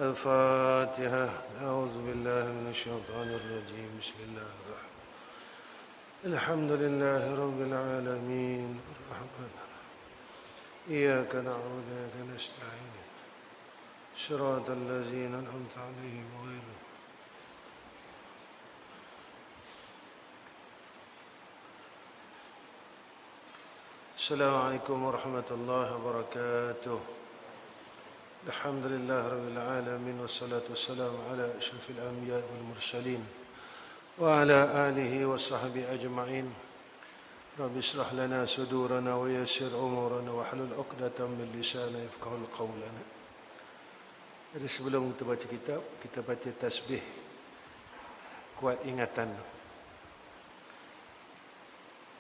الفاتحة. أعوذ بالله من الشيطان الرجيم. بسم الله الرحمن الرحيم. الحمد لله رب العالمين الرحمن الرحيم. إياك نعبد وإياك نستعين. صراط الذين أنعمت عليهم غير السلام عليكم ورحمة الله وبركاته. الحمد لله رب العالمين والصلاة والسلام على أشرف الأنبياء والمرسلين وعلى آله وصحبه أجمعين. رب اشرح لنا صدورنا ويسر أمورنا واحلل عقدة من لساننا يفقهوا قولنا. Jadi sebelum kita baca kitab, kita baca tasbih kuat ingatan.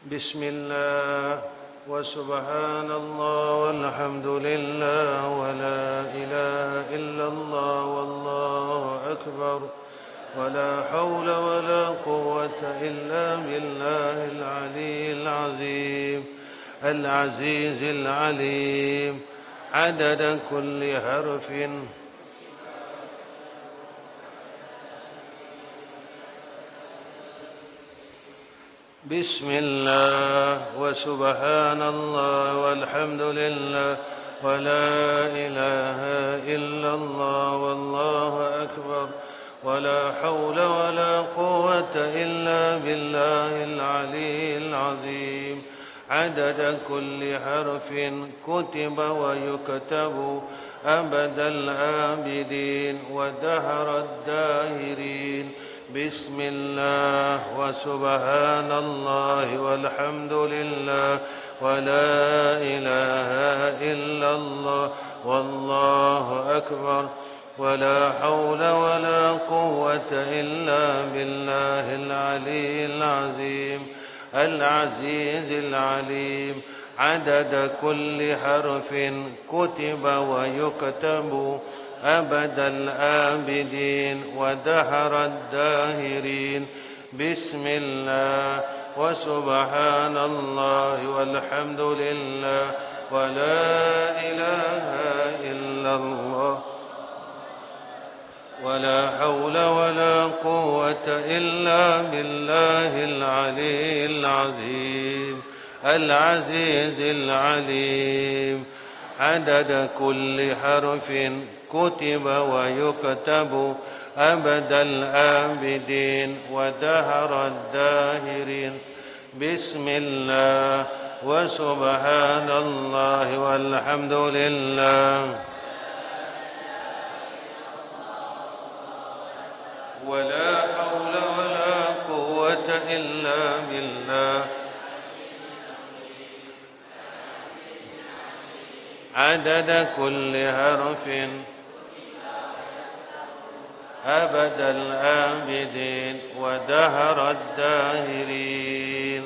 Bismillah wa subhanallah walhamdulillah wa la ilaha illallah wallahu akbar wa la hawla wa la quwwata illa billahil aliyyil azim al-azizil alim adada kulli harfin بسم الله وسبحان الله والحمد لله ولا إله إلا الله والله أكبر ولا حول ولا قوة إلا بالله العلي العظيم عدد كل حرف كتب ويكتب أبد الآبدين ودهر الداهرين بسم الله وسبحان الله والحمد لله ولا إله إلا الله والله أكبر ولا حول ولا قوة إلا بالله العلي العظيم العزيز العليم عدد كل حرف كتب ويكتب أبد الآبدين ودهر الداهرين بسم الله وسبحان الله والحمد لله ولا إله إلا الله ولا حول ولا قوة إلا بالله العلي العظيم العزيز العليم عدد كل حرف كتب ويكتب أبد الآبدين ودهر الداهرين بسم الله وسبحان الله والحمد لله ولا حول ولا قوة إلا بالله عدد كل حرف أبد الآبدين ودهر الداهرين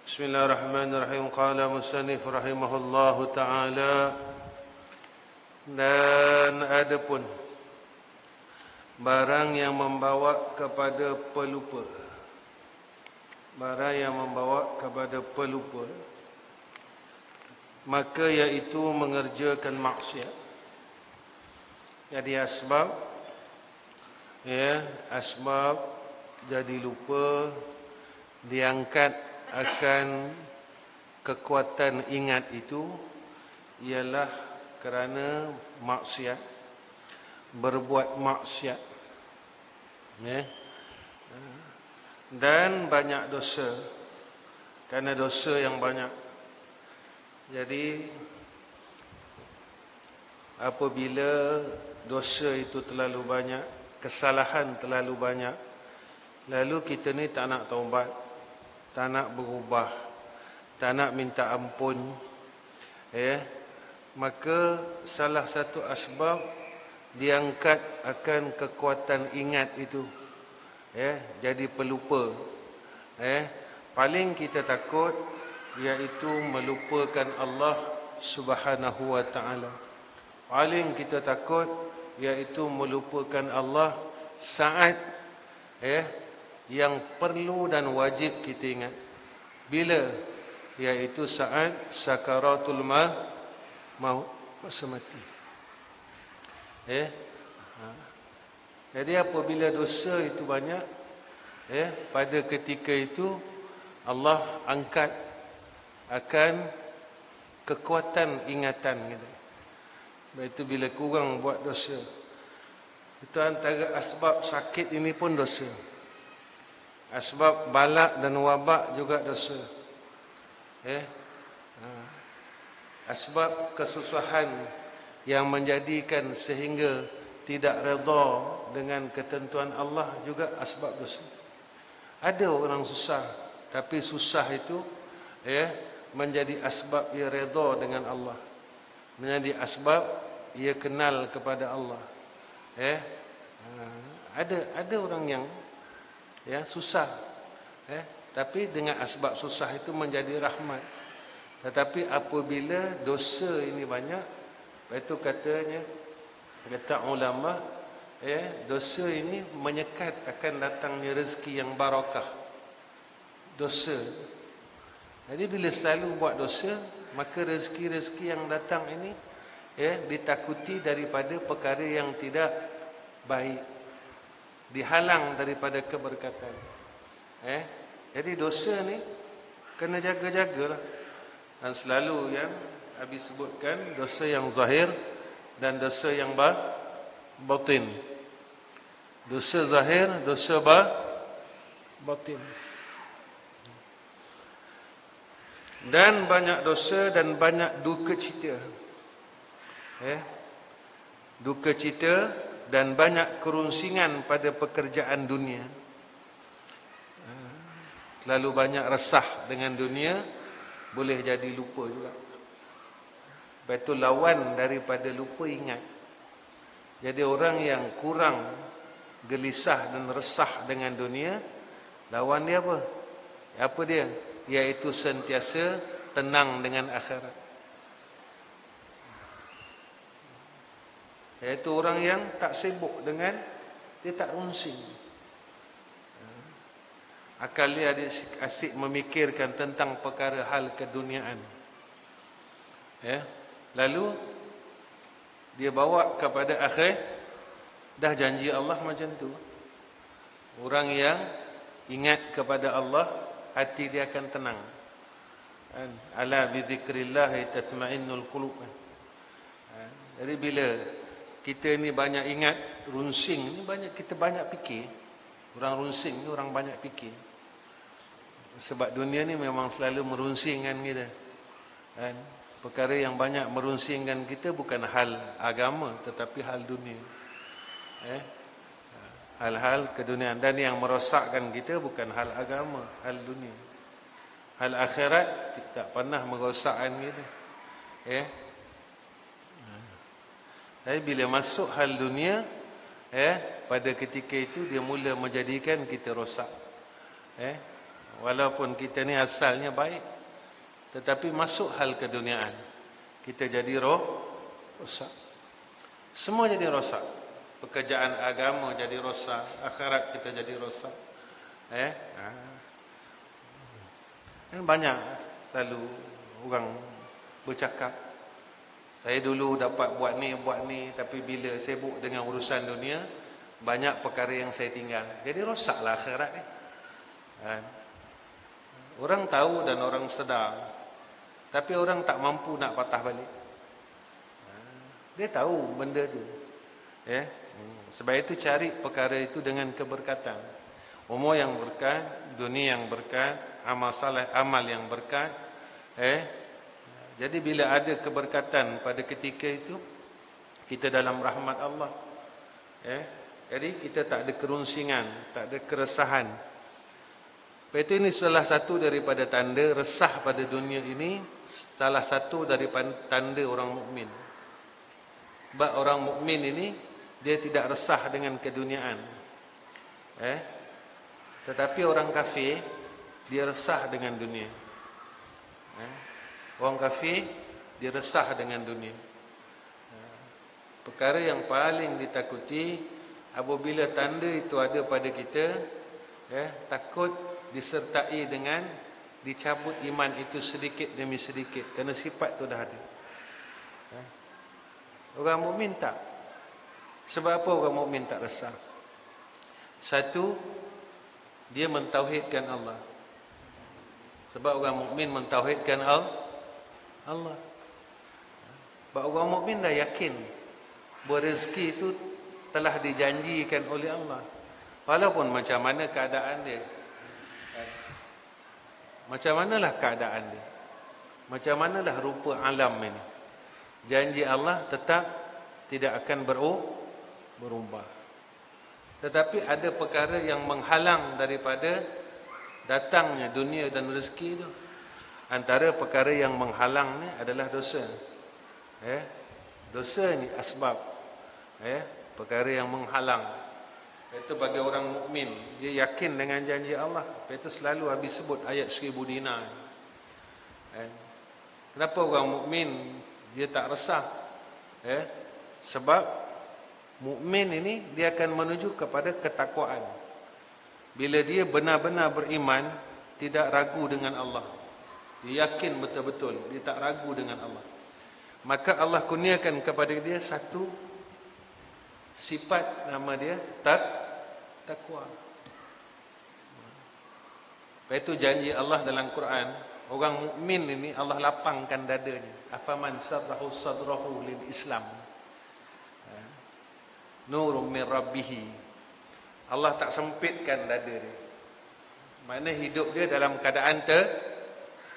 بسم الله الرحمن الرحيم قال مصنف رحمه الله تعالى dan adapun barang yang membawa kepada pelupa, barang yang membawa kepada pelupa, maka iaitu mengerjakan maksiat. Jadi asbab asbab jadi lupa diangkat akan kekuatan ingat itu ialah kerana maksiat, berbuat maksiat, dan banyak dosa, kerana dosa yang banyak. Jadi apabila dosa itu terlalu banyak, kesalahan terlalu banyak, lalu kita ni tak nak taubat, tak nak berubah, tak nak minta ampun, maka salah satu asbab diangkat akan kekuatan ingat itu, jadi pelupa. Paling kita takut iaitu melupakan Allah Subhanahu wa taala. Paling kita takut iaitu melupakan Allah saat yang perlu dan wajib kita ingat. Bila? Iaitu saat sakaratul maut, masa mati. Ha. Jadi apabila dosa itu banyak, pada ketika itu Allah angkat akan kekuatan ingatan gitu. Iaitu bila kurang buat dosa. Itu antara asbab sakit ini pun dosa. Asbab balak dan wabak juga dosa. Asbab kesusahan yang menjadikan sehingga tidak redha dengan ketentuan Allah juga asbab dosa. Ada orang susah, tapi susah itu menjadi asbab ia redha dengan Allah, menjadi asbab ia kenal kepada Allah. Ada orang yang susah, tapi dengan asbab susah itu menjadi rahmat. Tetapi apabila dosa ini banyak, itu kata ulama, dosa ini menyekat akan datangnya rezeki yang barakah. Dosa. Jadi bila selalu buat dosa, maka rezeki-rezeki yang datang ini ditakuti daripada perkara yang tidak baik, dihalang daripada keberkatan. Jadi dosa ni kena jaga-jagalah. Dan selalu yang habis sebutkan dosa yang zahir dan dosa yang batin. Dosa zahir, dosa batin. Dan banyak dosa dan banyak duka cita. Duka cita dan banyak kerunsingan pada pekerjaan dunia. Terlalu banyak resah dengan dunia, boleh jadi lupa juga. Betul, lawan daripada lupa ingat. Jadi orang yang kurang gelisah dan resah dengan dunia, lawan dia apa? Apa dia? Iaitu sentiasa tenang dengan akhirat. Iaitu orang yang tak sibuk dengan, dia tak rungsing. Akal dia asyik memikirkan tentang perkara hal keduniaan. Lalu dia bawa kepada akhir, dah janji Allah macam tu. Orang yang ingat kepada Allah, hati dia akan tenang. Ala bi dzikrillah tatma'innul qulub. Jadi bila kita ni banyak ingat, runsing ni kita banyak fikir. Orang runsing ni orang banyak fikir. Sebab dunia ni memang selalu merunsingkan kita. Perkara yang banyak merunsingkan kita bukan hal agama, tetapi hal dunia. Hal-hal keduniaan. Dan yang merosakkan kita bukan hal agama, hal dunia. Hal akhirat tak pernah merosakkan kita. Tapi bila masuk hal dunia, pada ketika itu dia mula menjadikan kita rosak. Walaupun kita ni asalnya baik, tetapi masuk hal keduniaan, kita jadi rosak. Semua jadi rosak. Pekerjaan agama jadi rosak, akhirat kita jadi rosak. Dan banyak selalu orang bercakap, saya dulu dapat buat ni, tapi bila sibuk dengan urusan dunia, banyak perkara yang saya tinggal. Jadi rosaklah akhirat ni. Orang tahu dan orang sedar, tapi orang tak mampu nak patah balik. Dia tahu benda tu. Sebab itu cari perkara itu dengan keberkatan. Umur yang berkat, dunia yang berkat, amal saleh, amal yang berkat. Jadi bila ada keberkatan pada ketika itu, kita dalam rahmat Allah. Jadi kita tak ada kerunsingan, tak ada keresahan. Itu ini salah satu daripada tanda resah pada dunia ini, salah satu daripada tanda orang mukmin. Sebab orang mukmin ini dia tidak resah dengan keduniaan. Tetapi orang kafir dia resah dengan dunia. Orang kafir dia resah dengan dunia. Perkara yang paling ditakuti apabila tanda itu ada pada kita, takut disertai dengan dicabut iman itu sedikit demi sedikit, kerana sifat itu dah ada. Orang mukmin tak. Sebab apa orang mukmin tak resah? Satu, dia mentauhidkan Allah. Sebab orang mukmin mentauhidkan Allah. Sebab orang mukmin dah yakin bahawa rezeki itu telah dijanjikan oleh Allah. Walaupun macam mana keadaan dia. Macam manalah keadaan dia. Macam manalah rupa alam ini. Janji Allah tetap tidak akan berubah. Tetapi ada perkara yang menghalang daripada datangnya dunia dan rezeki itu. Antara perkara yang menghalang ni adalah dosa. Dosa ni asbab. Perkara yang menghalang. Itu bagi orang mukmin, dia yakin dengan janji Allah. Itu selalu habis sebut ayat 1000 dinar. Kenapa orang mukmin dia tak resah? Sebab mukmin ini dia akan menuju kepada ketakwaan. Bila dia benar-benar beriman, tidak ragu dengan Allah. Dia yakin betul-betul, dia tak ragu dengan Allah. Maka Allah kurniakan kepada dia satu sifat, nama dia takwa. Lepas itu janji Allah dalam Quran, orang mukmin ini Allah lapangkan dadanya. Afaman sarrahu sadrahu lil Islam. Nurun min rabbih. Allah tak sempitkan dada dia. Mana hidup dia dalam keadaan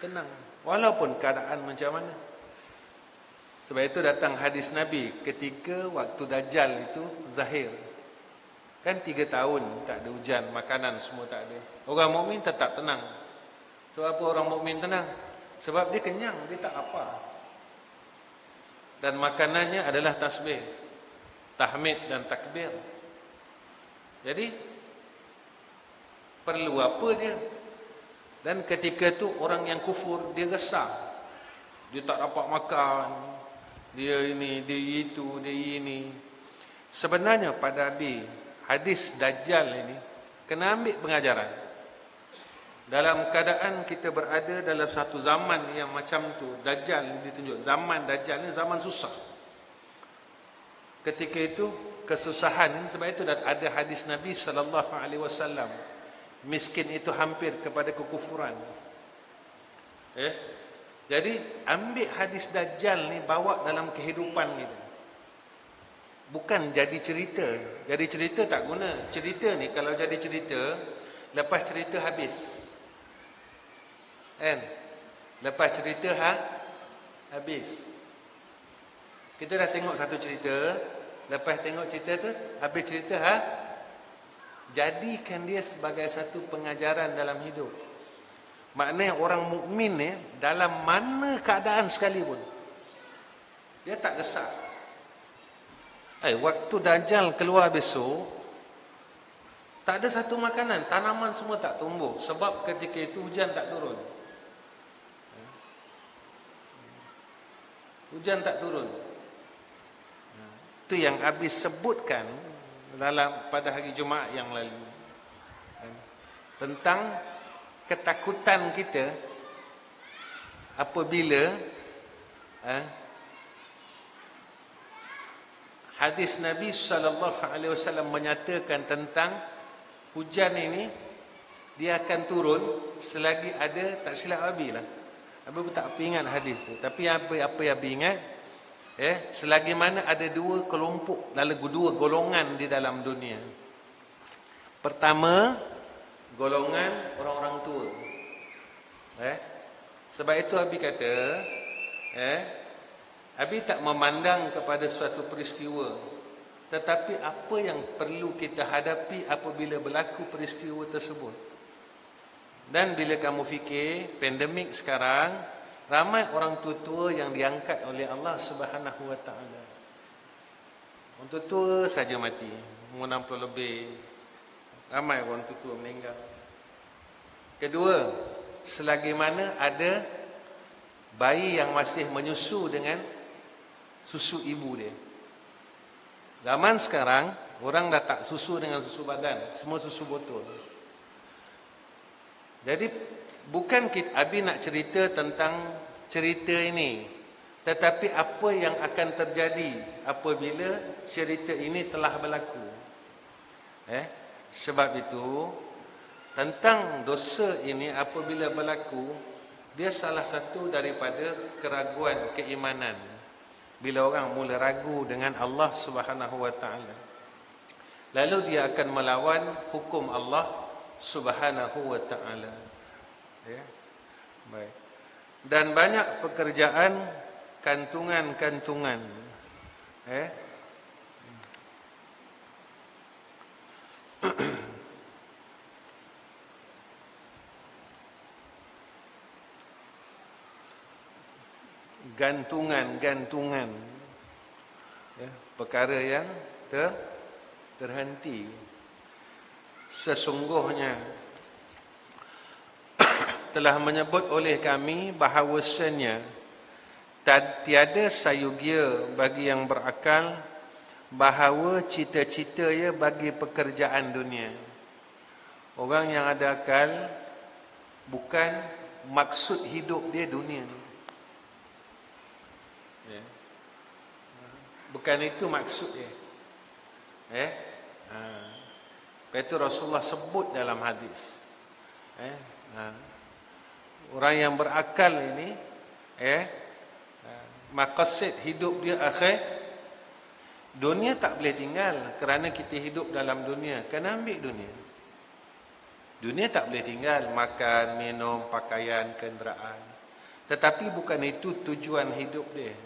tenang. Walaupun keadaan macam mana. Sebab itu datang hadis Nabi ketika waktu Dajjal itu zahir. Kan 3 tahun tak ada hujan, makanan semua tak ada. Orang mukmin tetap tenang. Sebab apa orang mukmin tenang? Sebab dia kenyang, dia tak apa. Dan makanannya adalah tasbih, tahmid dan takbir. Jadi perlu apa dia? Dan ketika tu orang yang kufur dia resah. Dia tak dapat makan. Dia ini, dia itu, dia ini. Sebenarnya pada hadis Dajjal ini kena ambil pengajaran. Dalam keadaan kita berada dalam satu zaman yang macam tu, Dajjal ini ditunjuk. Zaman Dajjal ini zaman susah. Ketika itu kesusahan, sebab itu ada hadis Nabi SAW, miskin itu hampir kepada kekufuran. Jadi ambil hadis Dajjal ni bawa dalam kehidupan kita. Bukan jadi cerita. Jadi cerita tak guna. Cerita ni kalau jadi cerita, lepas cerita habis. Lepas cerita habis. Kita dah tengok satu cerita, lepas tengok cerita tu, habis cerita jadikan dia sebagai satu pengajaran dalam hidup. Maknanya orang mukmin ni dalam mana keadaan sekalipun dia tak resah. Waktu Dajjal keluar besok, tak ada satu makanan, tanaman semua tak tumbuh. Sebab ketika itu hujan tak turun. Hujan tak turun. Itu yang habis sebutkan pada hari Jumaat yang lalu. Tentang ketakutan kita apabila hadis Nabi SAW menyatakan tentang hujan ini dia akan turun selagi ada, tak silap Abi lah. Abi pun tak ingat hadis tu. Tapi apa yang Abi ingat, selagi mana ada dua kelompok, lalu dua golongan di dalam dunia. Pertama, golongan orang-orang tua. Sebab itu Abi kata, Abi tak memandang kepada suatu peristiwa, tetapi apa yang perlu kita hadapi apabila berlaku peristiwa tersebut. Dan bila kamu fikir pandemik sekarang, ramai orang tua-tua yang diangkat oleh Allah Subhanahu Wa Taala. Orang tua-tua saja mati, umur 60 lebih. Ramai orang tua-tua meninggal. Kedua, selagi mana ada bayi yang masih menyusu dengan susu ibu dia. Zaman sekarang orang dah tak susu dengan susu badan, semua susu botol. Jadi bukan Abi nak cerita tentang cerita ini Tetapi apa yang akan terjadi apabila cerita ini telah berlaku? Sebab itu, tentang dosa ini apabila berlaku, dia salah satu daripada keraguan keimanan. Bila orang mula ragu dengan Allah Subhanahu wa taala, lalu dia akan melawan hukum Allah Subhanahu wa taala. Baik. Dan banyak pekerjaan kantungan-kantungan. Gantungan-gantungan, perkara yang terhenti. Sesungguhnya telah menyebut oleh kami bahawasanya tiada sayugia bagi yang berakal bahawa cita-cita ia bagi pekerjaan dunia. Orang yang ada akal, bukan maksud hidup dia dunia. Bukan itu maksud dia. Itu Rasulullah sebut dalam hadis. Orang yang berakal ini, maqasid hidup dia akhir. Dunia tak boleh tinggal kerana kita hidup dalam dunia. Kena ambil dunia. Dunia tak boleh tinggal, makan, minum, pakaian, kenderaan. Tetapi bukan itu tujuan hidup dia.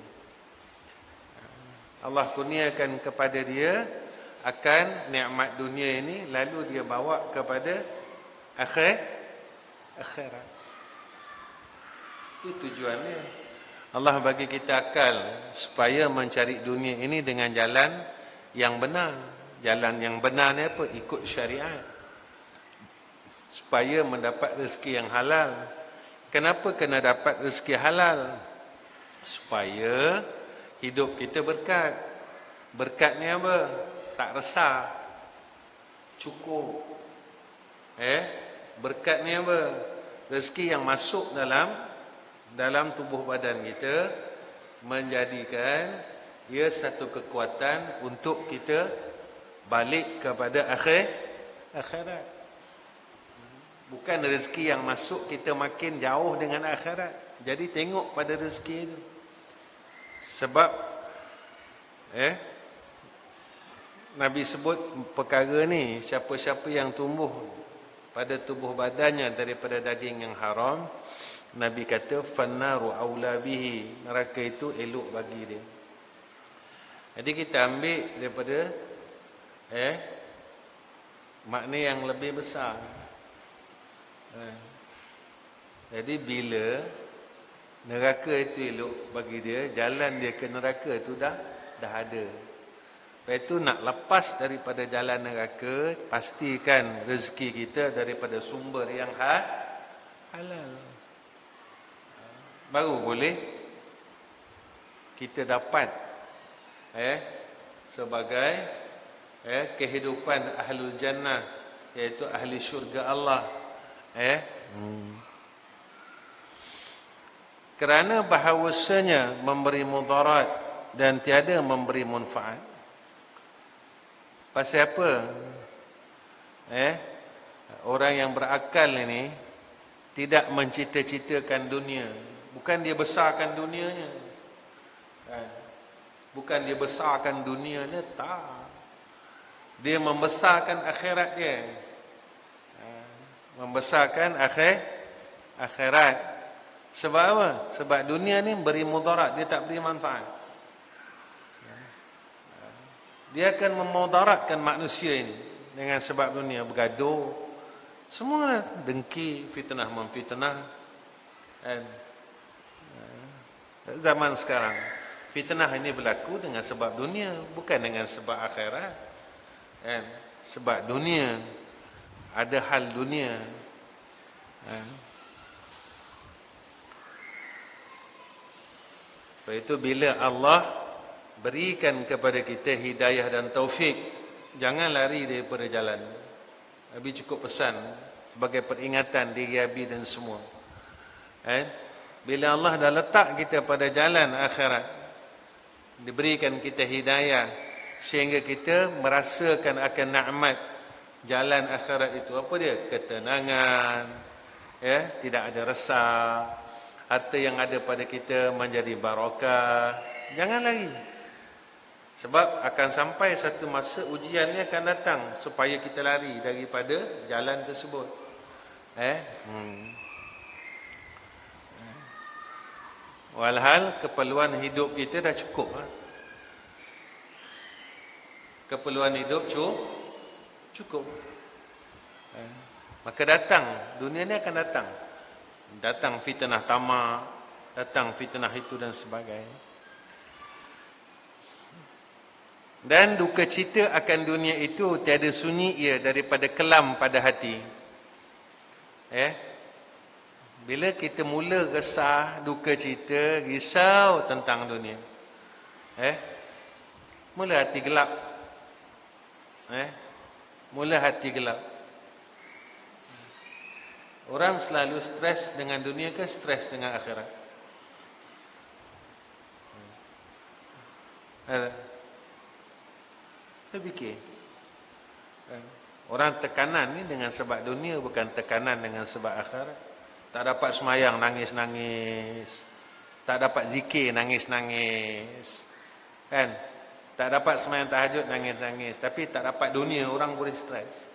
Allah kurniakan kepada dia akan nikmat dunia ini, lalu dia bawa kepada akhirat. Itu tujuannya. Allah bagi kita akal supaya mencari dunia ini dengan jalan yang benar. Jalan yang benar ni apa? Ikut syariat. Supaya mendapat rezeki yang halal. Kenapa kena dapat rezeki halal? Supaya hidup kita berkat. Berkat ni apa? Tak resah, cukup. Berkat ni apa? Rezeki yang masuk dalam tubuh badan kita, menjadikan ia satu kekuatan untuk kita balik kepada akhirat. Bukan rezeki yang masuk kita makin jauh dengan akhirat. Jadi tengok pada rezeki itu. Sebab Nabi sebut perkara ni, siapa-siapa yang tumbuh pada tubuh badannya daripada daging yang haram, Nabi kata fannaru aula bihi, neraka itu elok bagi dia. Jadi kita ambil daripada makna yang lebih besar. Jadi bila neraka itu elok bagi dia, jalan dia ke neraka itu dah ada. Lepas itu nak lepas daripada jalan neraka, pastikan rezeki kita daripada sumber yang halal. Baru boleh kita dapat sebagai kehidupan ahlul jannah, iaitu ahli syurga Allah. Kerana bahawasanya memberi mudarat dan tiada memberi manfaat. Pasal apa? Orang yang berakal ini tidak mencita-citakan dunia. Bukan dia besarkan dunianya. Bukan dia besarkan dunianya, tak. Dia membesarkan akhirat dia. Membesarkan akhirat. Sebab apa? Sebab dunia ni beri mudarat, dia tak beri manfaat. Dia akan memudaratkan manusia ini dengan sebab dunia, bergaduh, semua dengki, fitnah memfitnah. Zaman sekarang fitnah ini berlaku dengan sebab dunia, bukan dengan sebab akhirat. Sebab dunia, ada hal dunia. Sebab itu bila Allah berikan kepada kita hidayah dan taufik, jangan lari daripada jalan. Nabi cukup pesan sebagai peringatan diri Nabi dan semua. Bila Allah dah letak kita pada jalan akhirat, diberikan kita hidayah sehingga kita merasakan akan nikmat jalan akhirat itu. Apa dia? Ketenangan, ya, tidak ada resah, harta yang ada pada kita menjadi barakah. Jangan lagi. Sebab akan sampai satu masa ujiannya akan datang supaya kita lari daripada jalan tersebut. Walhal keperluan hidup kita dah cukup. Keperluan hidup cukup. Maka datang, dunia ni akan datang. Datang fitnah tamak, datang fitnah itu dan sebagainya. Dan duka cita akan dunia itu tiada sunyi ia daripada kelam pada hati. Bila kita mula resah, duka cita, risau tentang dunia, mula hati gelap. Mula hati gelap. Orang selalu stres dengan dunia ke stres dengan akhirat? Kita fikir. Orang tekanan ni dengan sebab dunia, bukan tekanan dengan sebab akhirat. Tak dapat semayang, nangis-nangis. Tak dapat zikir, nangis-nangis. Kan? Tak dapat semayang tahajud, nangis-nangis. Tapi tak dapat dunia, orang boleh stres.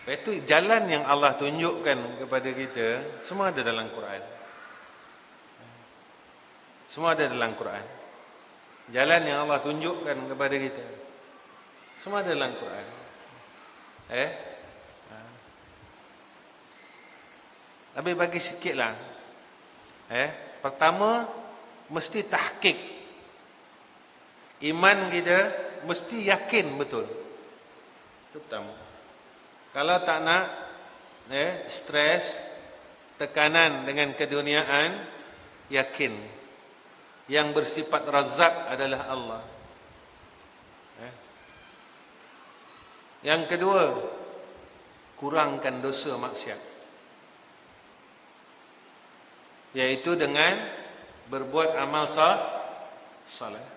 Itu jalan yang Allah tunjukkan kepada kita, semua ada dalam Quran. Semua ada dalam Quran. Jalan yang Allah tunjukkan kepada kita, semua ada dalam Quran. Tapi bagi sikitlah. Pertama, mesti tahqiq. Iman kita mesti yakin betul. Itu pertama. Kalau tak nak stres, tekanan dengan keduniaan, yakin yang bersifat Razzaq adalah Allah. Yang kedua, kurangkan dosa maksiat, yaitu dengan berbuat amal saleh.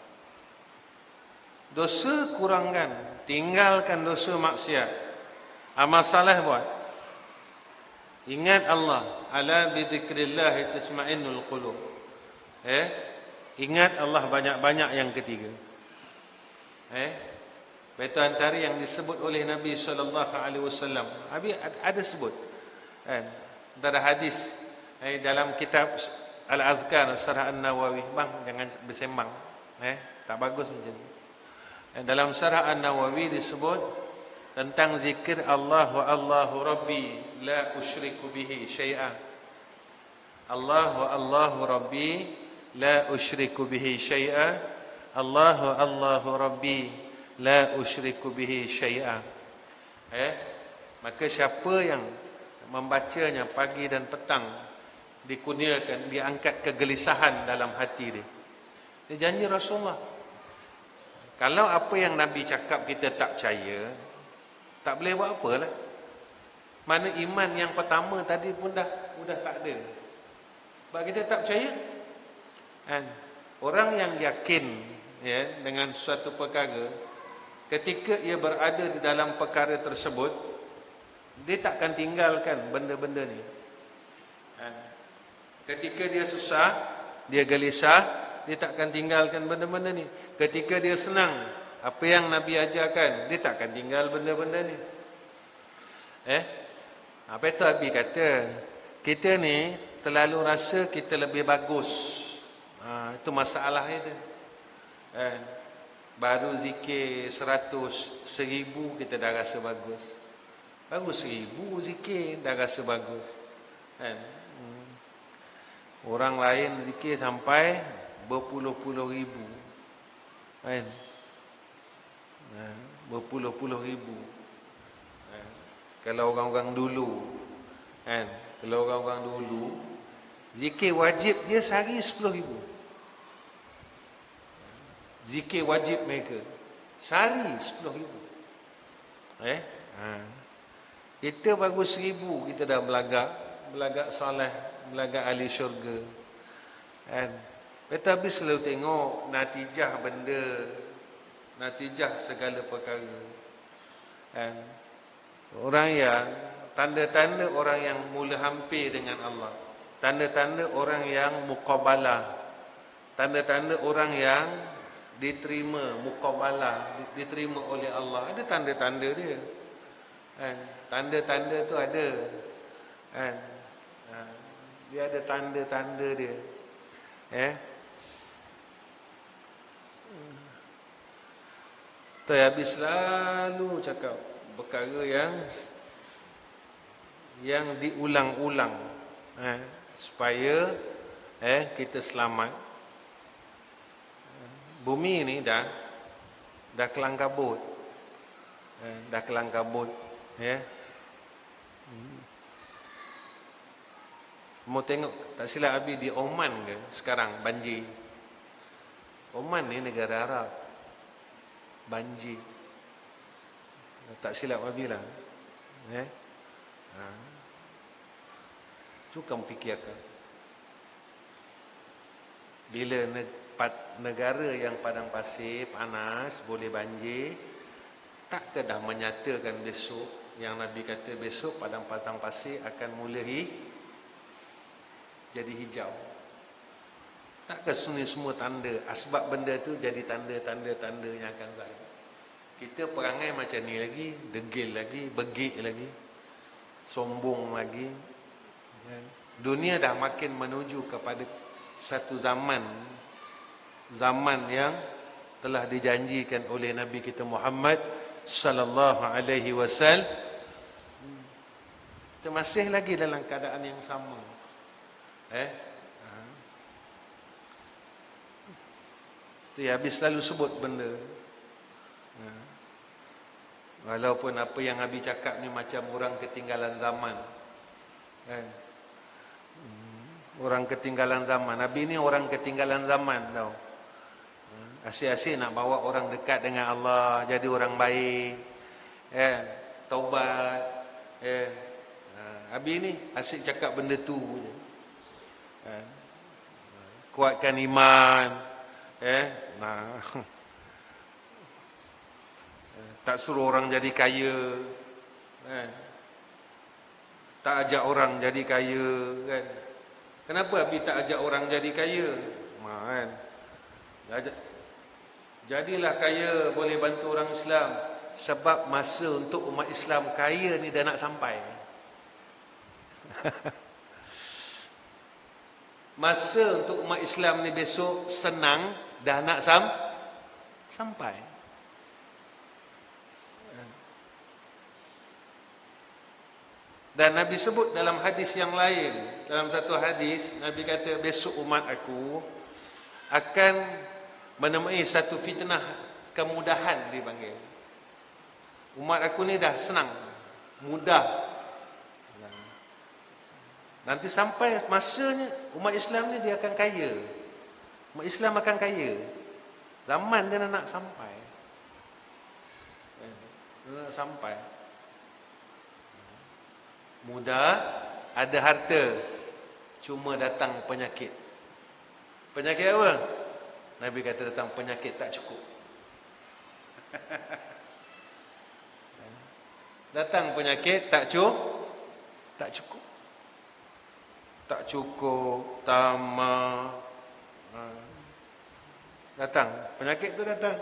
Dosa kurangkan, tinggalkan dosa maksiat. Amal saleh buat. Ingat Allah. Ala bi dzikrillah tasma'innul qulub. Ingat Allah banyak-banyak yang ketiga. Itu antara yang disebut oleh Nabi SAW. Nabi ada sebut. Ada hadis dalam kitab Al-Azkar Syarah An-Nawawi. Bang, jangan bersembang. Tak bagus macam ni. Dalam Syarah An-Nawawi disebut tentang zikir Allah wa Allahu Rabbi la usyriku bihi syai'an. Allah wa Allahu Rabbi la usyriku bihi syai'an. Allah wa Allahu Rabbi la usyriku bihi syai'an. Maka siapa yang membacanya pagi dan petang, dikurniakan, diangkat kegelisahan dalam hati dia. Dia janji Rasulullah. Kalau apa yang Nabi cakap kita tak percaya, tak boleh buat apalah. Mana iman yang pertama tadi pun dah tak ada. Sebab kita tak percaya. Orang yang yakin dengan suatu perkara, ketika ia berada di dalam perkara tersebut, dia takkan tinggalkan benda-benda ni. Ketika dia susah, dia gelisah, dia takkan tinggalkan benda-benda ni. Ketika dia senang, apa yang Nabi ajarkan, dia takkan tinggal benda-benda ni. Apa itu Nabi kata, kita ni terlalu rasa kita lebih bagus. Itu masalah itu. Baru zikir 100, 1000 kita dah rasa bagus. Baru 1000 zikir dah rasa bagus. Orang lain zikir sampai berpuluh-puluh ribu. Berpuluh-puluh ribu. Kalau orang-orang dulu, kalau orang-orang dulu zikir wajib dia sehari 10,000. Zikir wajib mereka sehari 10,000. Kita baru 1,000 kita dah belagak, belagak soleh, belagak ahli syurga. Kan? Tetapi selalu tengok natijah benda, natijah segala perkara. Kan? Orang yang tanda-tanda orang yang mula hampir dengan Allah, tanda-tanda orang yang muqabalah, tanda-tanda orang yang diterima muqabalah, diterima oleh Allah. Ada tanda-tanda dia. Kan? Tanda-tanda tu ada. Kan? Dia ada tanda-tanda dia. Habis selalu cakap perkara yang diulang-ulang, supaya kita selamat. Bumi ni dah kelang kabut. Dah kelang kabut. Mau tengok, tak silap Abi, di Oman ke sekarang banjir. Oman ni negara Arab, banjir. Tak silap Abi lah. Cuba kamu fikirkan, bila negara yang padang pasir panas boleh banjir, tak ke dah menyatakan besok, yang Nabi kata besok padang pasir akan mulai jadi hijau. Tak ke semua tanda, sebab benda tu jadi tanda-tanda yang akan zahir. Kita perangai macam ni lagi, degil lagi, begik lagi, sombong lagi. Dunia dah makin menuju kepada satu zaman yang telah dijanjikan oleh Nabi kita Muhammad sallallahu alaihi wasallam. Kita masih lagi dalam keadaan yang sama. Habis selalu sebut benda. Walaupun apa yang Nabi cakap ni macam orang ketinggalan zaman. Orang ketinggalan zaman. Nabi ni orang ketinggalan zaman tau. Asyik-asyik nak bawa orang dekat dengan Allah, jadi orang baik, taubat. Nabi ni asyik cakap benda tu je. Kuatkan iman, tak suruh orang jadi kaya, tak ajak orang jadi kaya, kan? Kenapa Nabi tak ajak orang jadi kaya? Kan? Jadilah kaya, boleh bantu orang Islam. Sebab masa untuk umat Islam kaya ni dah nak sampai. Masa untuk umat Islam ni besok senang dah nak sampai. Dan Nabi sebut dalam hadis yang lain, dalam satu hadis Nabi kata besok umat aku akan menemui satu fitnah kemudahan, dipanggil. Umat aku ni dah senang, mudah. Nanti sampai masanya umat Islam ni dia akan kaya. Umat Islam akan kaya. Zaman dia nak sampai. Nak sampai. Mudah, ada harta, cuma datang penyakit. Penyakit apa? Nabi kata datang penyakit tak cukup. Datang penyakit tak cukup. Tak cukup, tamak. Datang, penyakit tu datang.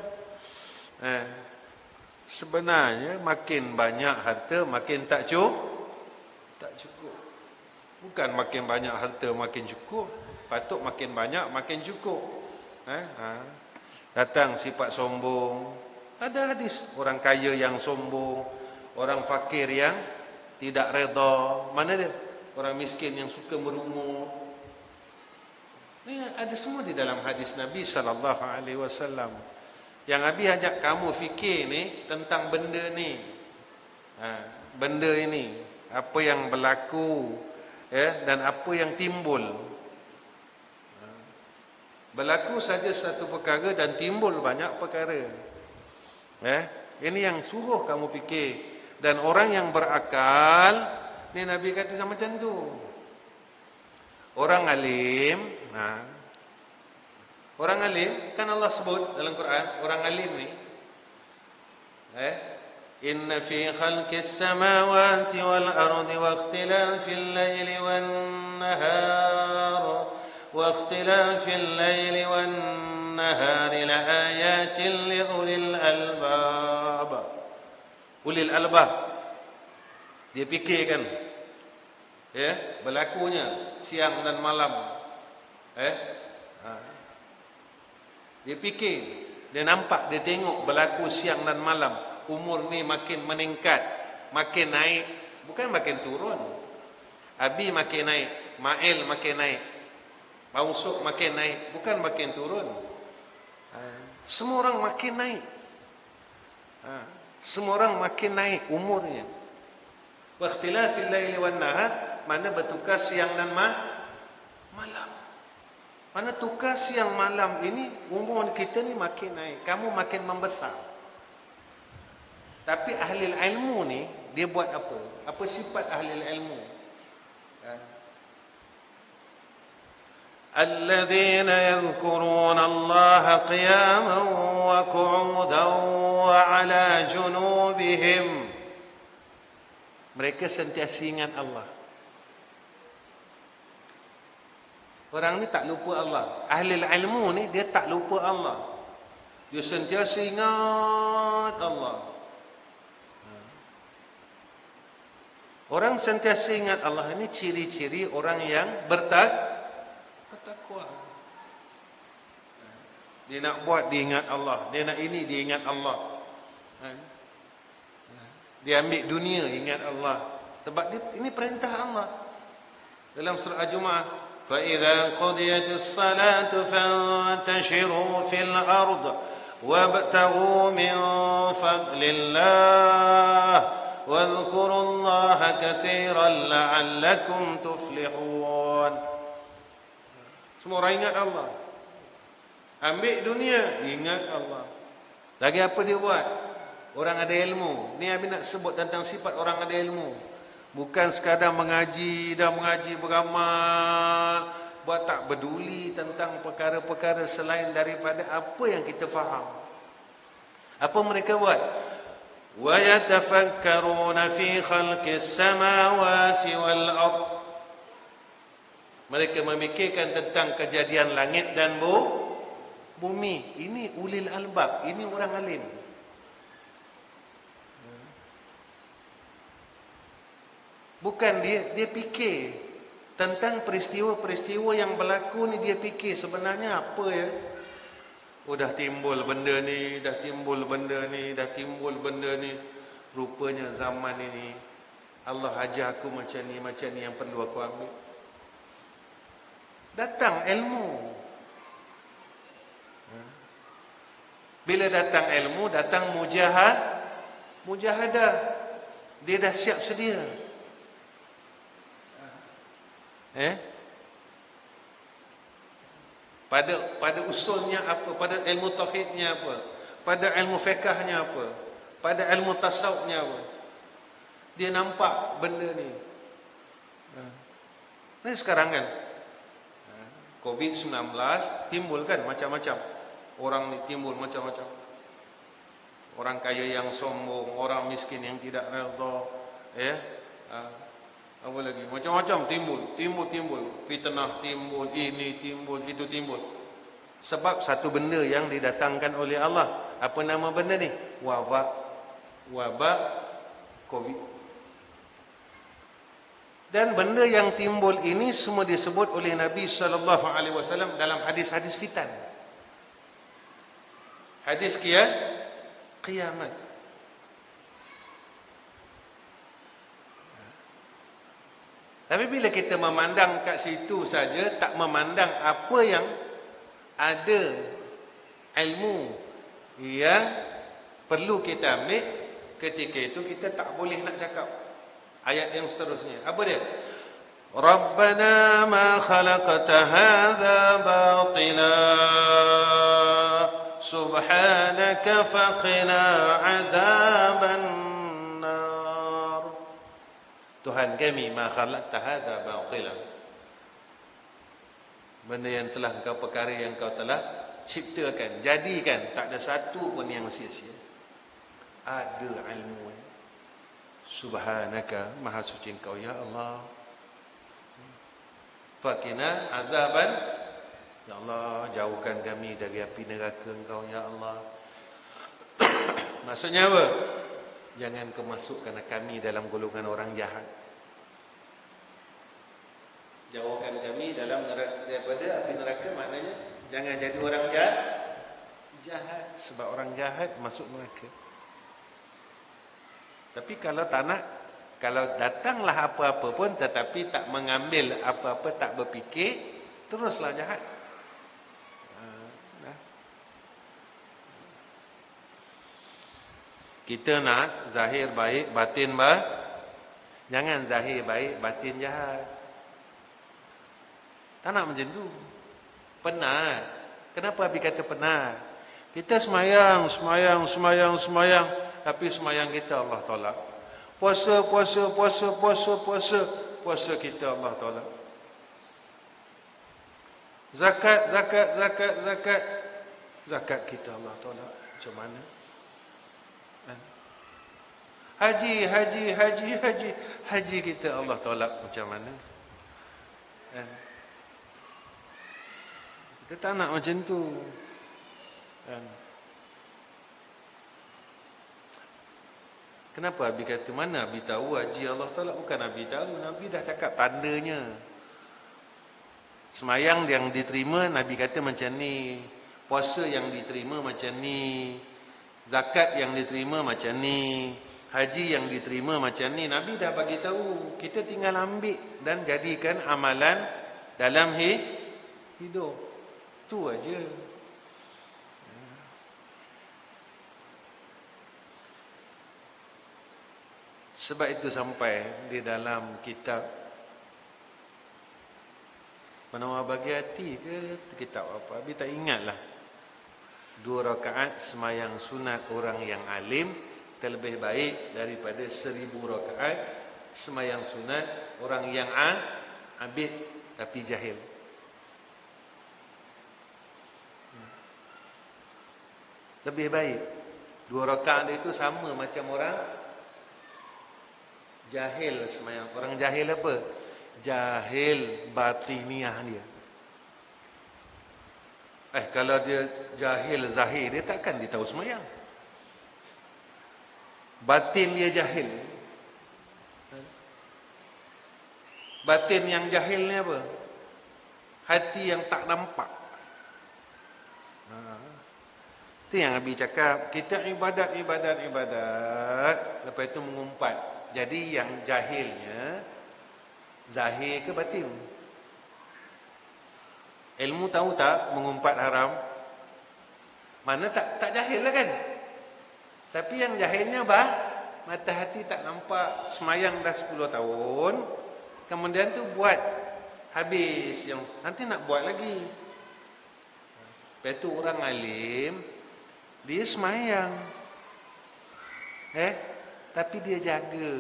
Sebenarnya makin banyak harta makin tak cukup. Bukan makin banyak harta makin cukup. Patut makin banyak makin cukup. Datang sifat sombong. Ada hadis orang kaya yang sombong, orang fakir yang tidak redha. Mana dia? Orang miskin yang suka merungut. Ini ada semua di dalam hadis Nabi sallallahu alaihi wasallam. Yang Nabi ajak kamu fikir ni tentang benda ni. Benda ini, apa yang berlaku, dan apa yang timbul. Berlaku saja satu perkara dan timbul banyak perkara. Ini yang suruh kamu fikir. Dan orang yang berakal, ni Nabi kata sama macam tu. Orang alim, orang alim kan Allah sebut dalam Quran, orang alim ni inna fi khalqis samawati wal ardi wa ikhtilafil laili wan nahar wa ikhtilafil laili wan nahari la ayatin li ulil albab. Ulil albab, dia fikirkan berlakunya siang dan malam, dia fikir, dia nampak, dia tengok berlaku siang dan malam. Umur ni makin meningkat, makin naik, bukan makin turun. Abi makin naik, Mail makin naik, Bausuk makin naik, bukan makin turun. Semua orang makin naik, semua orang makin naik umurnya. Wa ikhtilafil laili wan nahar, mana bertukar siang dan malam. Mana tukar siang malam ini, umur kita ni makin naik, kamu makin membesar. Tapi ahli ilmu ni, dia buat apa? Apa sifat ahli ilmu? Alladzina yadhkuruna Allah qiyaman wa qu'udan wa ala junubihim. Mereka sentiasa ingat Allah. Orang ni tak lupa Allah. Ahli ilmu ni dia tak lupa Allah. Dia sentiasa ingat Allah. Orang sentiasa ingat Allah ini ciri-ciri orang yang bertakwa. Dia nak buat, dia ingat Allah. Dia nak ini, dia ingat Allah. Dia ambil dunia, ingat Allah. Sebab dia, ini perintah Allah. Dalam surah Al-Jumu'ah, فَإِذَا قُضِيَتِ الصَّلَاةُ فَانْتَشِرُوا فِي الْأَرْضِ وَابْتَغُوا مِنْ فَضْلِ اللَّهِ وَاذْكُرُوا اللَّهَ كَثِيرًا لَعَلَّكُمْ تُفْلِحُونَ. Semua orang ingat Allah. Ambil dunia, ingat Allah. Lagi apa dia buat? Orang ada ilmu. Ni Abi nak sebut tentang sifat orang ada ilmu. Bukan sekadar mengaji, dah mengaji beramal, buat tak peduli tentang perkara-perkara selain daripada apa yang kita faham. Apa mereka buat? Wa yatafakkaruna fi khalqis samawati wal ard. Mereka memikirkan tentang kejadian langit dan bumi. Ini ulil albab, ini orang alim. Bukan dia fikir tentang peristiwa-peristiwa yang berlaku ni, dia fikir sebenarnya apa ya? Oh, dah timbul benda ni, dah timbul benda ni, dah timbul benda ni. Rupanya zaman ini Allah ajar aku macam ni yang perlu aku ambil. Datang ilmu. Bila datang ilmu, datang mujahadah. Dia dah siap sedia. Pada usulnya apa, pada ilmu tauhidnya apa, pada ilmu fiqhnya apa, pada ilmu tasawufnya apa. Dia nampak benda ni. Nah, sekarang kan COVID-19 timbul kan macam-macam. Orang ni timbul macam-macam. Orang kaya yang sombong, orang miskin yang tidak redha, apa lagi? Macam-macam timbul. Fitnah timbul, ini timbul, itu timbul. Sebab satu benda yang didatangkan oleh Allah. Apa nama benda ni? Wabak COVID. Dan benda yang timbul ini semua disebut oleh Nabi SAW dalam hadis-hadis fitan. Hadis kiamat. Tapi bila kita memandang kat situ saja, tak memandang apa yang ada ilmu yang perlu kita ambil, ketika itu kita tak boleh nak cakap. Ayat yang seterusnya, apa dia? Rabbana ma khalaqta hadza batila subhanaka faqina azaban nar. Tuhan kami, ma khalaqta hadza batila. benda yang telah engkau perkara yang engkau telah ciptakan, jadikan, tak ada satu pun yang sia-sia. Ada ilmu. Subhanaka, maha suci engkau ya Allah. Fakina azaban, ya Allah, jauhkan kami dari api neraka engkau ya Allah. Maksudnya apa? Jangan kau masukkan kami dalam golongan orang jahat. Jauhkan kami daripada api neraka, maknanya jangan jadi orang jahat. Sebab orang jahat masuk neraka. Tapi kalau tak nak, kalau datanglah apa-apa pun tetapi tak mengambil apa-apa, tak berfikir, teruslah jahat. Kita nak zahir baik, batin baik. Jangan zahir baik, batin jahat. Tak nak macam tu. Penat. Kenapa Abi kata penat? Kita semayang. Tapi semayang kita Allah tolak. Puasa kita Allah tolak. Zakat kita Allah tolak. Macam mana? Haji kita Allah tolak. Macam mana? Kita tak nak macam tu. Kenapa Abi kata, mana Abi tahu haji Allah tolak? Bukan Abi tahu, Nabi dah cakap tandanya. Semayang yang diterima Nabi kata macam ni, puasa yang diterima macam ni, zakat yang diterima macam ni, haji yang diterima macam ni. Nabi dah bagi tahu. Kita tinggal ambil dan jadikan amalan dalam hidup. Tu aja. Sebab itu sampai di dalam kitab Penawar Bagi Hati ke kitab apa, Abi tak ingatlah. 2 rakaat semayang sunat orang yang alim terlebih baik daripada 1000 rakaat semayang sunat orang yang abid tapi jahil. Lebih baik 2 rakaat itu sama macam orang jahil semayang. Orang jahil apa? Jahil batiniah dia. Kalau dia jahil zahir, dia takkan dia tahu semayang. Batin dia jahil. Batin yang jahil ni apa? Hati yang tak nampak. Itu yang Abi cakap. Kita ibadat. Lepas itu mengumpat. Jadi yang jahilnya zahir ke batin? Ilmu tahu tak mengumpat haram? Mana tak jahil lah kan? Tapi yang jahilnya mata hati tak nampak. Semayang dah 10 tahun, kemudian tu buat habis, yang nanti nak buat lagi. Lepas tu orang alim, dia semayang, tapi dia jaga,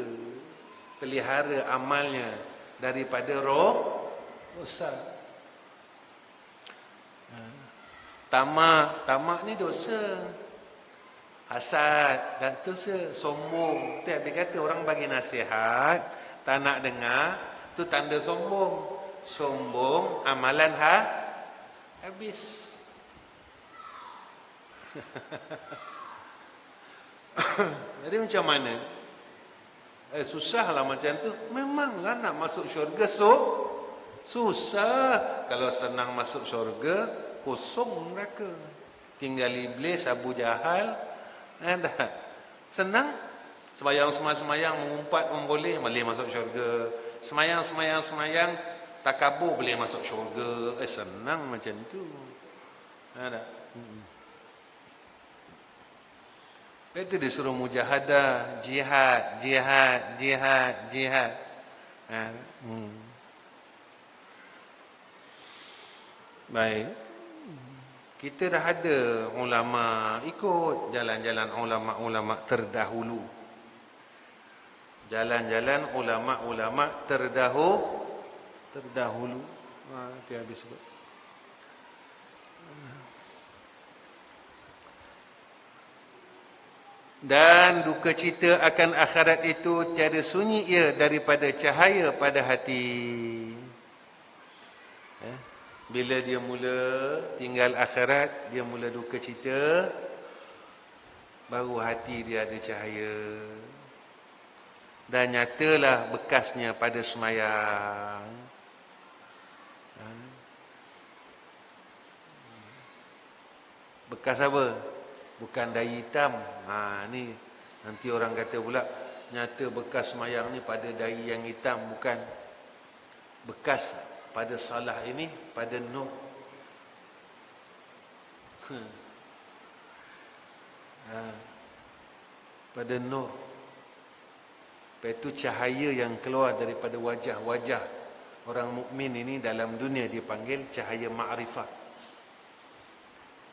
pelihara amalnya daripada rosak. Tamak ni dosa. Hasad dan dosa. Sombong. Tu dia kata orang bagi nasihat tak nak dengar, tu tanda sombong. Sombong, amalan habis. Jadi macam mana? Susahlah macam tu. Memanglah nak masuk syurga susah. Kalau senang masuk syurga, kosong neraka. Tinggal iblis, Abu Jahal, dah. Senang. Semayang mengumpat pun boleh masuk syurga. Semayang takabur boleh masuk syurga. Senang macam tu. Ada. Itu disuruh mujahadah, jihad. Baik. Kita dah ada ulama, ikut jalan-jalan ulama-ulama terdahulu. Jalan-jalan ulama-ulama terdahulu. Itu habis sebut. Dan duka cita akan akhirat itu tiada sunyi ia daripada cahaya pada hati. Bila dia mula tinggal akhirat, dia mula duka cita, baru hati dia ada cahaya. Dan nyatalah bekasnya pada semayang. Bekas apa? Bukan dai hitam. Ni nanti orang kata pula nyata bekas semayang ni pada dai yang hitam. Bukan. Bekas pada salah ini pada nur. Pada nur. Itu cahaya yang keluar daripada wajah-wajah orang mukmin ini dalam dunia dipanggil cahaya ma'rifah.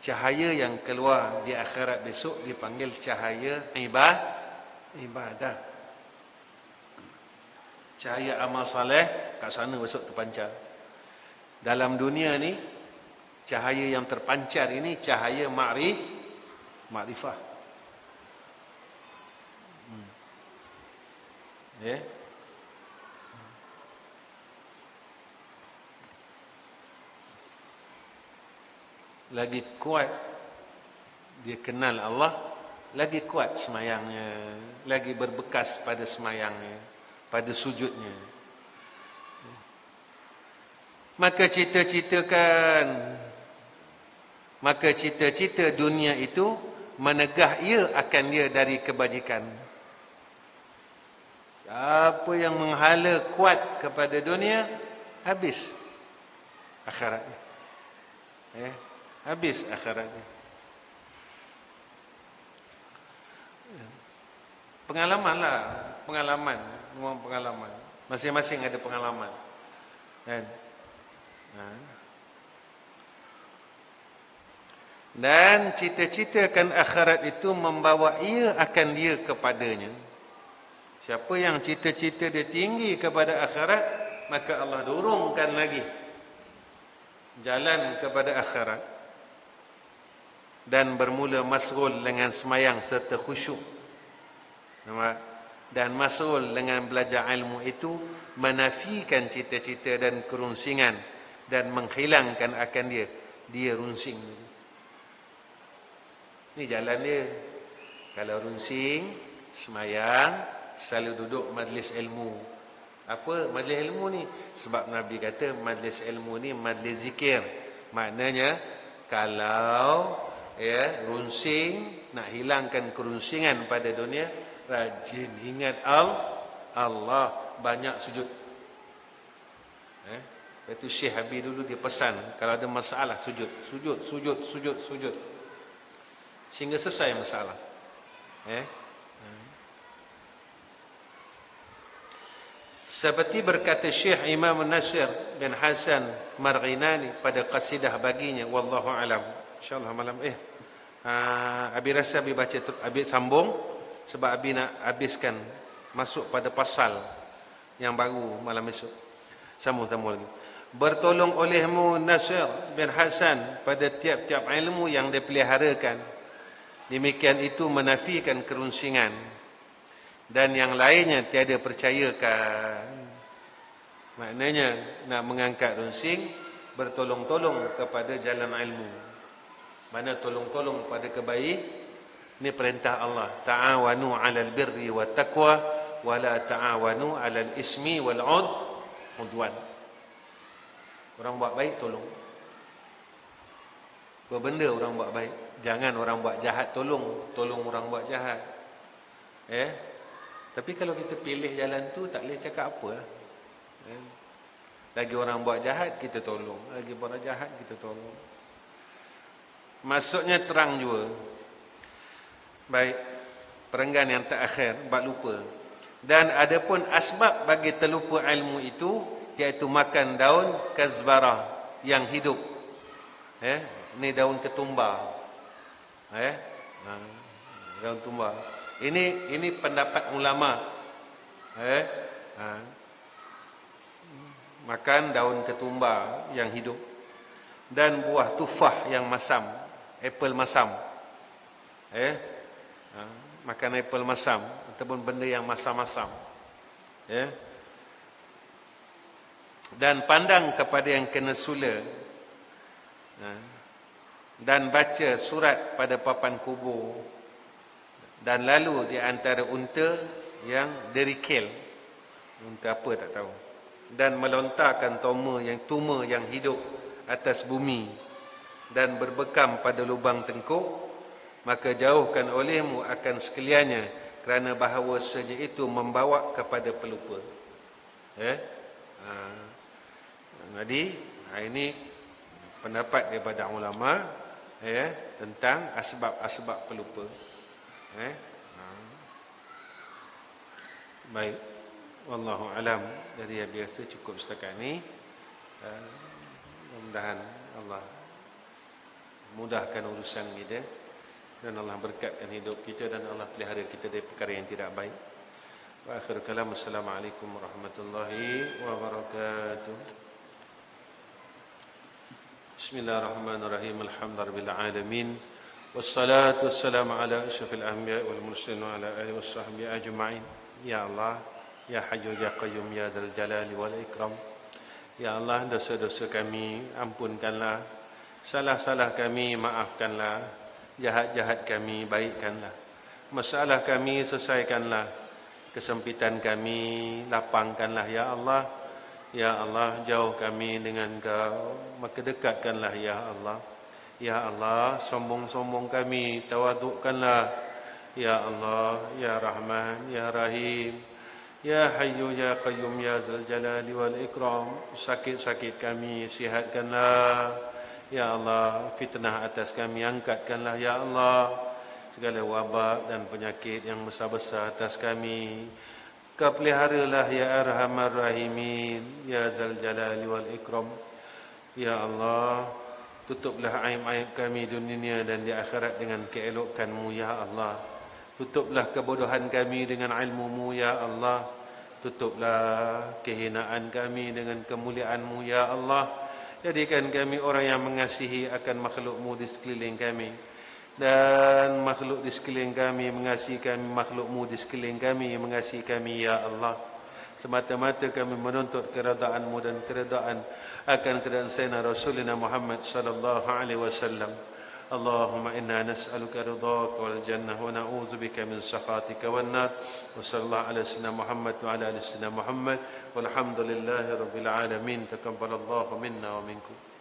Cahaya yang keluar di akhirat besok dipanggil cahaya ibadah. Cahaya amal saleh kat sana besok terpancar. Dalam dunia ni cahaya yang terpancar ini cahaya ma'rifah. Lagi kuat dia kenal Allah, lagi kuat semayangnya, lagi berbekas pada semayangnya, pada sujudnya. Maka cita-cita dunia itu menegah ia akan dia dari kebajikan. Siapa yang menghala kuat kepada dunia, habis akhiratnya. Habis akhiratnya. Pengalaman. Memang pengalaman. Masing-masing ada pengalaman. Dan cita-cita akan akhirat itu membawa ia akan dia kepadanya. Siapa yang cita-cita dia tinggi kepada akhirat, maka Allah dorongkan lagi jalan kepada akhirat. Dan bermula masrul dengan semayang serta khusyuk. Dan masrul dengan belajar ilmu itu menafikan cita-cita dan kerunsingan dan menghilangkan akan dia runsing. Ini jalan dia. Kalau runsing, semayang, selalu duduk majlis ilmu. Apa majlis ilmu ni? Sebab Nabi kata majlis ilmu ni majlis zikir. Maknanya kalau runsing, nak hilangkan kerunsingan pada dunia, rajin ingat Allah, banyak sujud. Itu Syekh Habib dulu dia pesan, kalau ada masalah sujud. Sehingga selesai masalah. Seperti berkata Syekh Imam Nasir bin Hasan Marghinani pada qasidah baginya, wallahu alam. InsyaAllah malam Abi rasa Abi baca, Abi sambung sebab Abi nak habiskan masuk pada pasal yang baru malam esok. Sambung lagi. Bertolong olehmu Nasir bin Hasan pada tiap-tiap ilmu yang dipeliharakan. Demikian itu menafikan kerunsingan. Dan yang lainnya tiada percayakan. Maknanya nak mengangkat runsing, bertolong-tolong kepada jalan ilmu. Mana tolong-tolong pada kebaik. Ini perintah Allah. Ta'awanu 'alal birri wat taqwa wa la ta'awanu 'alal ismi wal 'udwan. Orang buat baik tolong. Apa benda orang buat baik? Jangan orang buat jahat tolong orang buat jahat. Tapi kalau kita pilih jalan tu tak boleh cakap apa. Lagi orang buat jahat kita tolong, lagi buat jahat kita tolong. Maksudnya terang juga. Baik, perenggan yang terakhir bab lupa. Dan adapun asbab bagi terlupa ilmu itu, iaitu makan daun kazbarah yang hidup. Ini daun ketumbar. Daun tumbar. Ini pendapat ulama. Makan daun ketumbar yang hidup. Dan buah tufah yang masam, apple masam. makan apple masam ataupun benda yang masam-masam. Ya. Dan pandang kepada yang kena sula. Dan baca surat pada papan kubur. Dan lalu di antara unta yang derikil. Unta apa tak tahu. Dan melontarkan tuma yang hidup atas bumi dan berbekam pada lubang tengkuk, maka jauhkan olehmu akan sekaliannya, kerana bahawa saja itu membawa kepada pelupa. Jadi ini pendapat daripada ulama tentang asbab-asbab pelupa. Baik, wallahu alam. Jadi biasa cukup setakat ni. Mudah-mudahan Allah mudahkan urusan kita dan Allah berkatkan hidup kita dan Allah pelihara kita dari perkara yang tidak baik. Wa akhir kalam, assalamualaikum warahmatullahi wabarakatuh. Bismillahirrahmanirrahim. Alhamdulillahirabbil alamin. Wassalatu wassalamu ala asyrafil anbiya'i wal mursalin wa ala alihi washabbihi ajma'in. Ya Allah, ya Hayyu ya Qayyum ya Dzal Jalali wal Ikram. Ya Allah, dosa-dosa kami ampunkanlah, salah-salah kami maafkanlah, jahat-jahat kami baikkanlah, masalah kami selesaikanlah, kesempitan kami lapangkanlah ya Allah. Ya Allah, jauh kami dengan Kau, maka dekatkanlah ya Allah. Ya Allah, sombong-sombong kami tawadukkanlah ya Allah. Ya Rahman ya Rahim, ya Hayyu ya Qayyum ya Dzal Jalali wal Ikram. Sakit-sakit kami sihatkanlah ya Allah. Fitnah atas kami angkatkanlah ya Allah. Segala wabak dan penyakit yang besar-besar atas kami Kau peliharalah ya Arhamar Rahimin ya Dzal Jalali wal Ikram. Ya Allah, tutuplah aib-aib kami di dunia dan di akhirat dengan keelokan-Mu ya Allah. Tutuplah kebodohan kami dengan ilmu-Mu ya Allah. Tutuplah kehinaan kami dengan kemuliaan-Mu ya Allah. Jadikan kami orang yang mengasihi akan makhluk-Mu di sekeliling kami, dan makhluk di sekeliling kami mengasihi kami, makhluk-Mu di sekeliling kami mengasihi kami ya Allah. Semata-mata kami menuntut keredaan-Mu dan keredaan akan keredaan Sayyidina Rasulina Muhammad sallallahu alaihi wasallam. Allahumma inna nas'aluka ridhaka wal jannah wa na'udzubika min sakhatika wan nar. Wa sallallahu ala sayyidina Muhammad wa ala ali sayyidina Muhammad walhamdulillahi rabbil alamin. Taqabbalallahu minna wa minkum.